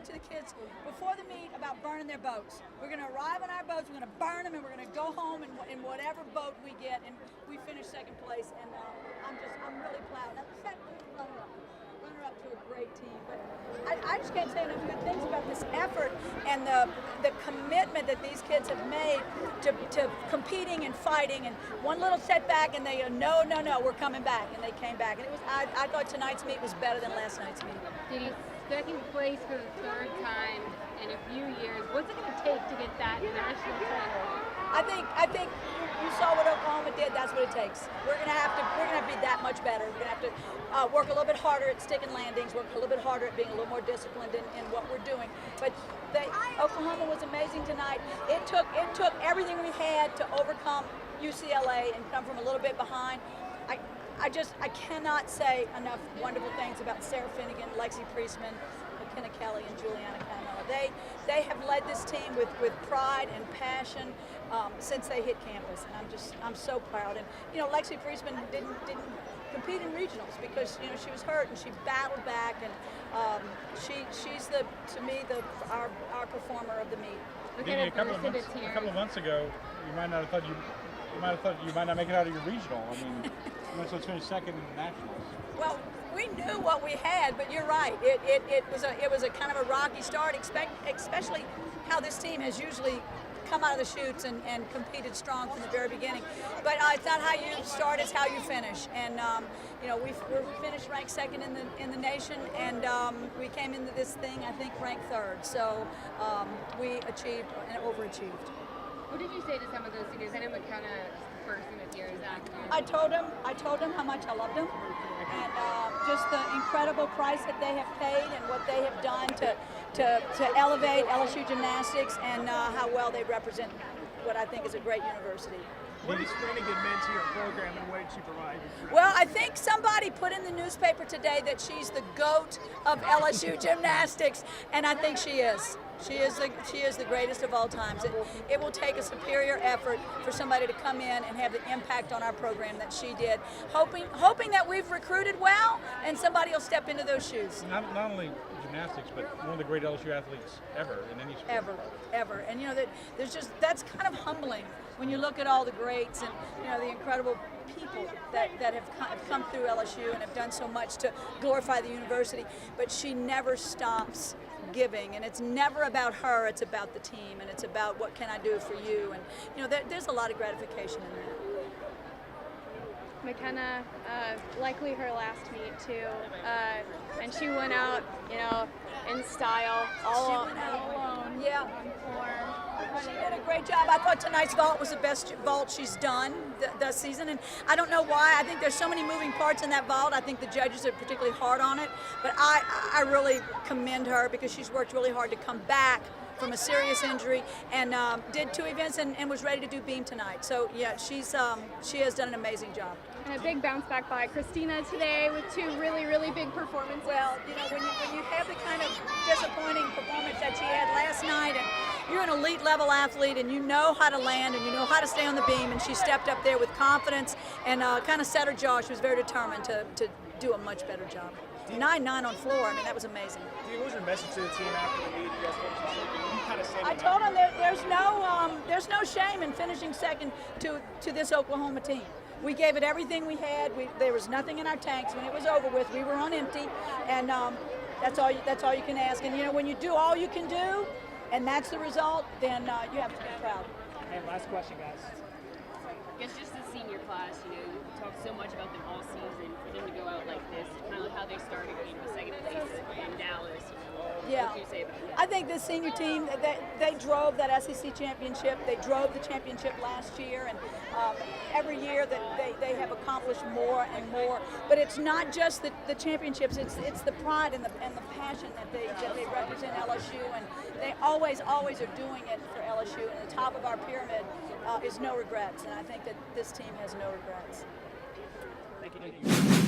talk to the kids before the meet about burning their boats. We're going to arrive on our boats, we're going to burn them, and we're going to go home in whatever boat we get, and we finish second place. And I'm really proud. Now, the second runner-up to a great team, but I just can't say enough good things about this effort and the commitment that these kids have made to competing and fighting. And one little setback, and they go, no, we're coming back, and they came back. And it was I thought tonight's meet was better than last night's meet. Did he second place for the third time in a few years? What's it going to take to get that national title? I think you saw what Oklahoma did. That's what it takes. We're gonna have to be that much better. We're gonna have to work a little bit harder at sticking landings. Work a little bit harder at being a little more disciplined in what we're doing. But Oklahoma was amazing tonight. It took everything we had to overcome UCLA and come from a little bit behind. I cannot say enough wonderful things about Sarah Finnegan, Lexi Priestman, McKenna Kelly, and Juliana Camilla. They have led this team with pride and passion since they hit campus, and I'm so proud. And Lexi Priestman didn't compete in regionals because she was hurt, and she battled back, and she's to me our performer of the meet. Maybe a couple of months ago, you might not have thought you might not make it out of your regional. I mean, you went to finish second in the nationals. Well, we knew what we had, but you're right. It was a kind of a rocky start, especially how this team has usually come out of the chutes and competed strong from the very beginning. But it's not how you start; it's how you finish. And we finished ranked second in the nation, and we came into this thing I think ranked third. So we achieved and overachieved. What did you say to some of those seniors? I know McKenna first thing this year is after. I told them how much I loved them, and just the incredible price that they have paid and what they have done to elevate LSU gymnastics, and how well they represent what I think is a great university. What has Finnegan meant to your program, and what did she provide you? Well, I think somebody put in the newspaper today that she's the GOAT of LSU gymnastics, and I think she is. She is the greatest of all times. It will take a superior effort for somebody to come in and have the impact on our program that she did. Hoping that we've recruited well and somebody will step into those shoes. Not only gymnastics, but one of the great LSU athletes ever in any sport. Ever. And that's kind of humbling when you look at all the greats and the incredible people that have come through LSU and have done so much to glorify the university. But she never stops giving, and it's never about her, it's about the team, and it's about what can I do for you, and there's a lot of gratification in that. McKenna, likely her last meet too, and she went out, in style, all alone. Yeah. She did a great job. I thought tonight's vault was the best vault she's done this season, and I don't know why. I think there's so many moving parts in that vault. I think the judges are particularly hard on it, but I really commend her because she's worked really hard to come back from a serious injury and did 2 events and was ready to do beam tonight. So yeah, she has done an amazing job. And a big bounce back by Christina today with 2 really, really big performances. Well, when you have the kind of disappointing performance that she had last night, and you're an elite level athlete and you know how to land and you know how to stay on the beam, and she stepped up there with confidence and kind of set her jaw. She was very determined to do a much better job. 9-9 on floor. I mean, that was amazing. What was your message to the team after the meet? You kind of said I told them there's no shame in finishing second to this Oklahoma team. We gave it everything we had. There was nothing in our tanks. When it was over with, we were on empty, and that's all you can ask. And when you do all you can do, and that's the result, then you have to be proud. Hey, last question, guys. I guess just the senior class, you talked so much about them all season. For them to go out like this, kind of like how they started, second place in Dallas. Yeah. What do you say about that? I think this senior team, they drove that SEC championship. They drove the championship last year, and every year that they have accomplished more and more. But it's not just the championships; it's the pride and the passion that they represent LSU, and they always are doing it for LSU. And the top of our pyramid is no regrets, and I think that this team has no regrets. Thank you.